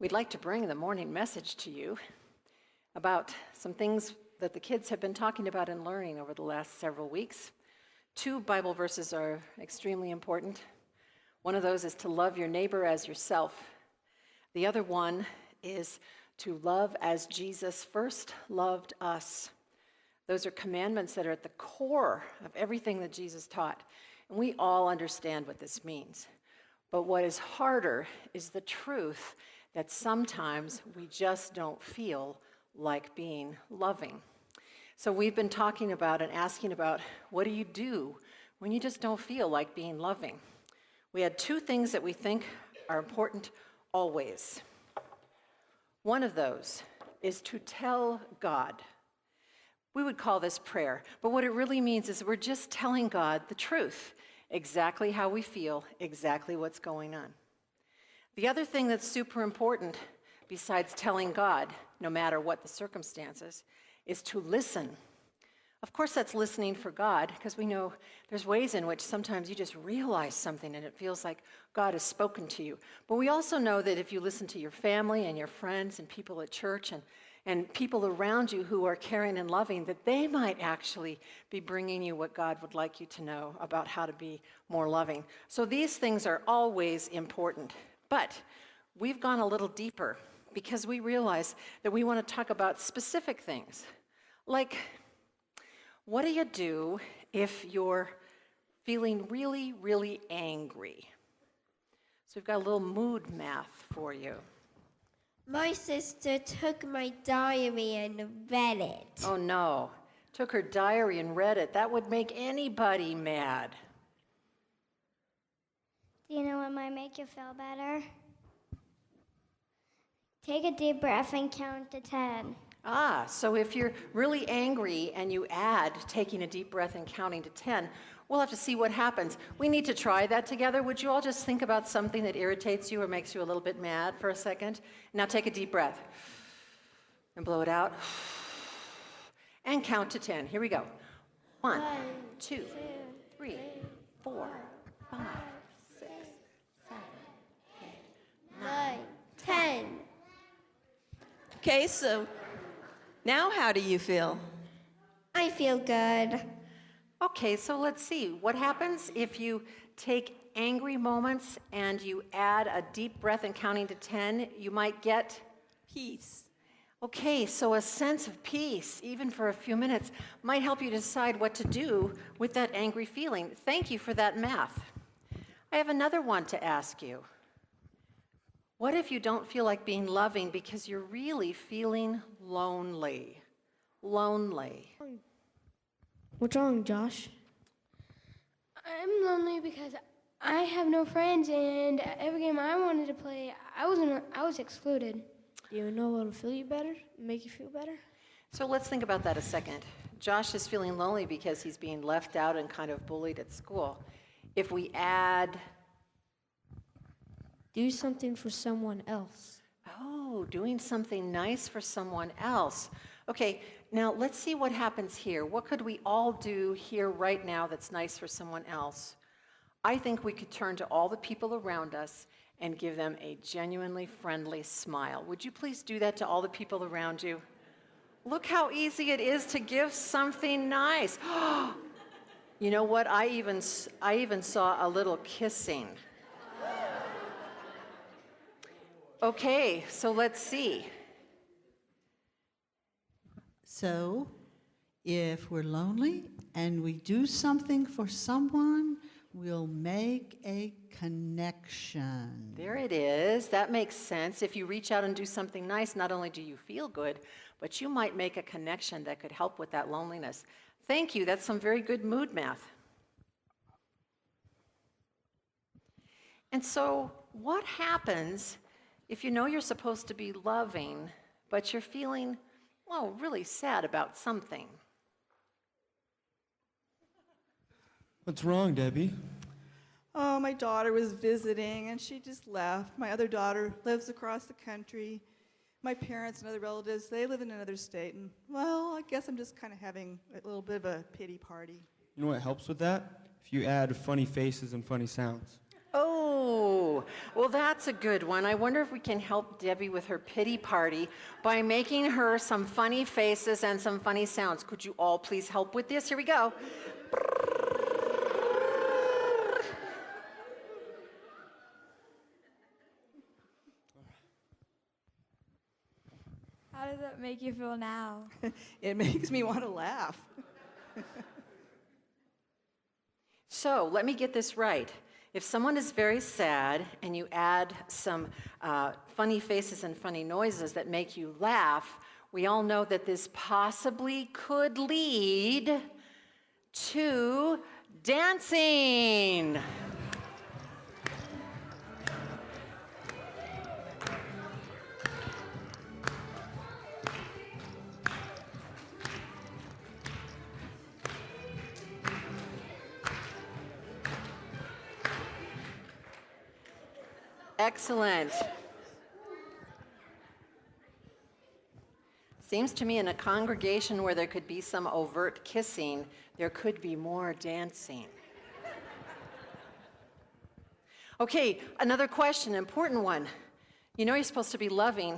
We'd like to bring the morning message to you about some things that the kids have been talking about and learning over the last several weeks. 2 Bible verses are extremely important. One of those is to love your neighbor as yourself. The other one is to love as Jesus first loved us. Those are commandments that are at the core of everything that Jesus taught. And we all understand what this means. But what is harder is the truth that sometimes we just don't feel like being loving. So we've been talking about and asking about, what do you do when you just don't feel like being loving? We had 2 things that we think are important always. One of those is to tell God. We would call this prayer, but what it really means is we're just telling God the truth, exactly how we feel, exactly what's going on. The other thing that's super important, besides telling God, no matter what the circumstances, is to listen. Of course, that's listening for God, because we know there's ways in which sometimes you just realize something and it feels like God has spoken to you. But we also know that if you listen to your family and your friends and people at church and people around you who are caring and loving, that they might actually be bringing you what God would like you to know about how to be more loving. So these things are always important. But we've gone a little deeper because we realize that we want to talk about specific things. Like, what do you do if you're feeling really, really angry? So we've got a little mood math for you. My sister took my diary and read it. Oh no, took her diary and read it. That would make anybody mad. Do you know what might make you feel better? Take a deep breath and count to 10. So if you're really angry and you add taking a deep breath and counting to 10, we'll have to see what happens. We need to try that together. Would you all just think about something that irritates you or makes you a little bit mad for a second? Now take a deep breath and blow it out. And count to 10. Here we go. 1, 2, 3, 4, 5, 6, 7, 8, 9, 10. Okay, so now how do you feel? I feel good. Okay, so let's see. What happens if you take angry moments and you add a deep breath and counting to 10? You might get Peace. Okay, so a sense of peace, even for a few minutes, might help you decide what to do with that angry feeling. Thank you for that math. I have another one to ask you. What if you don't feel like being loving because you're really feeling lonely? Lonely. What's wrong, Josh? I'm lonely because I have no friends, and every game I wanted to play, I was excluded. Do you know what'll feel you better? Make you feel better? So let's think about that a second. Josh is feeling lonely because he's being left out and kind of bullied at school. If we add... Do something for someone else. Oh, doing something nice for someone else. Okay, now let's see what happens here. What could we all do here right now that's nice for someone else? I think we could turn to all the people around us and give them a genuinely friendly smile. Would you please do that to all the people around you? Look how easy it is to give something nice. You know what? I even saw a little kissing. Okay, so let's see. So, if we're lonely and we do something for someone, we'll make a connection. There it is. That makes sense. If you reach out and do something nice, not only do you feel good, but you might make a connection that could help with that loneliness. Thank you. That's some very good mood math. And so, what happens if you know you're supposed to be loving, but you're feeling, well, really sad about something? What's wrong, Debbie? Oh, my daughter was visiting and she just left. My other daughter lives across the country. My parents and other relatives, they live in another state. And, well, I guess I'm just kind of having a little bit of a pity party. You know what helps with that? If you add funny faces and funny sounds. Oh, well, that's a good one. I wonder if we can help Debbie with her pity party by making her some funny faces and some funny sounds. Could you all please help with this? Here we go. How does that make you feel now? It makes me want to laugh. So let me get this right. If someone is very sad and you add some funny faces and funny noises that make you laugh, we all know that this possibly could lead to dancing. Excellent. Seems to me in a congregation where there could be some overt kissing, there could be more dancing. Okay, another question, important one. You know you're supposed to be loving,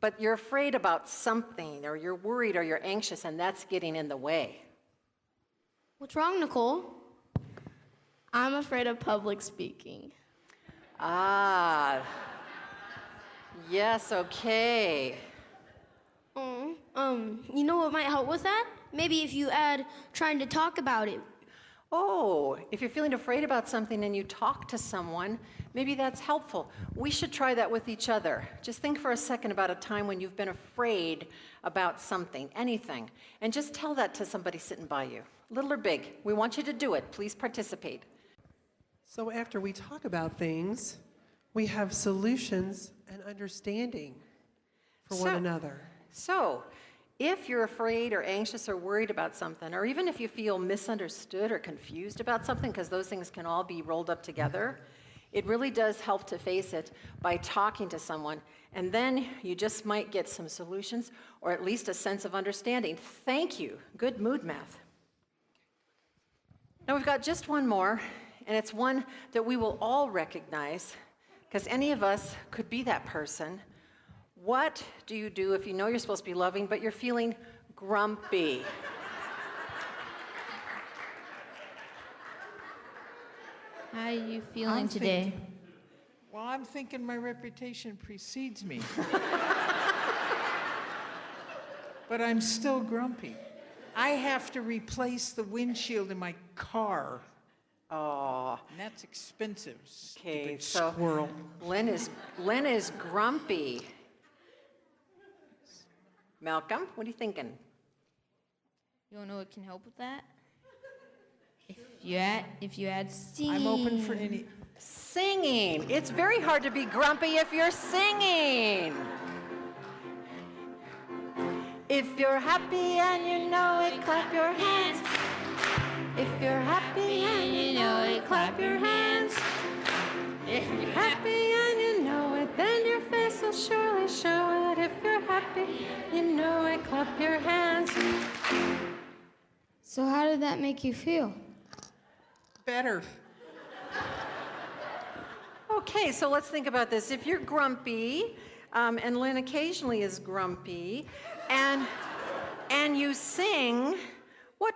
but you're afraid about something, or you're worried, or you're anxious, and that's getting in the way. What's wrong, Nicole? I'm afraid of public speaking. Ah, yes, okay. You know what might help with that? Maybe if you add trying to talk about it. Oh, if you're feeling afraid about something and you talk to someone, maybe that's helpful. We should try that with each other. Just think for a second about a time when you've been afraid about something, anything, and just tell that to somebody sitting by you, little or big. We want you to do it. Please participate. So after we talk about things, we have solutions and understanding for one another. So, if you're afraid or anxious or worried about something, or even if you feel misunderstood or confused about something, because those things can all be rolled up together, it really does help to face it by talking to someone, and then you just might get some solutions, or at least a sense of understanding. Thank you. Good mood math. Now we've got just one more, and it's one that we will all recognize, because any of us could be that person. What do you do if you know you're supposed to be loving, but you're feeling grumpy? How are you feeling today? Well, I'm thinking my reputation precedes me. But I'm still grumpy. I have to replace the windshield in my car. Oh. And that's expensive. Okay, Stupid so squirrel. Lynn is grumpy. Malcolm, what are you thinking? You don't know what can help with that? If you add singing. I'm open for any. Singing. It's very hard to be grumpy if you're singing. If you're happy and you know it, clap your hands. If you're happy and you know it, clap your hands. If you're happy and you know it, then your face will surely show it. If you're happy, you know it, clap your hands. So how did that make you feel? Better. Okay, so let's think about this. If you're grumpy, and Lynn occasionally is grumpy, and you sing, what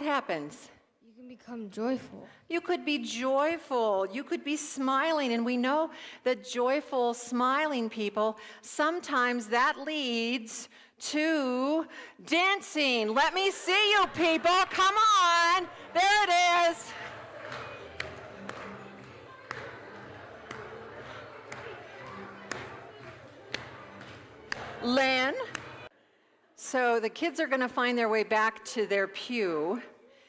happens? You can become joyful. You could be joyful. You could be smiling. And we know that joyful, smiling people, sometimes that leads to dancing. Let me see you people. Come on. There it is. Lynn. So the kids are going to find their way back to their pew.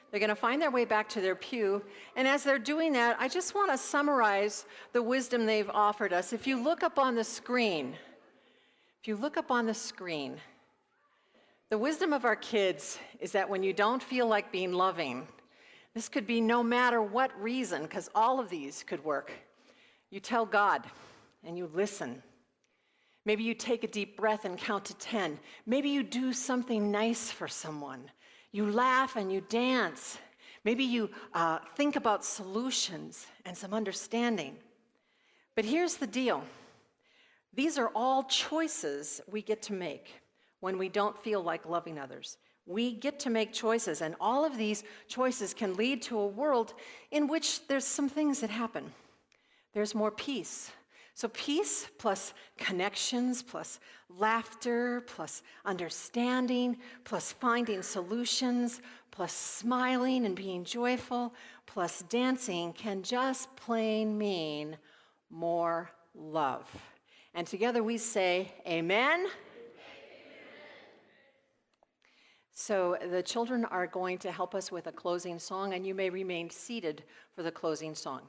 They're going to find their way back to their pew. And as they're doing that, I just want to summarize the wisdom they've offered us. If you look up on the screen, the wisdom of our kids is that when you don't feel like being loving, this could be no matter what reason, because all of these could work. You tell God and you listen. Maybe you take a deep breath and count to 10. Maybe you do something nice for someone. You laugh and you dance. Maybe you think about solutions and some understanding. But here's the deal. These are all choices we get to make when we don't feel like loving others. We get to make choices, and all of these choices can lead to a world in which there's some things that happen. There's more peace. So peace plus connections, plus laughter, plus understanding, plus finding solutions, plus smiling and being joyful, plus dancing can just plain mean more love. And together we say, amen. So the children are going to help us with a closing song, and you may remain seated for the closing song.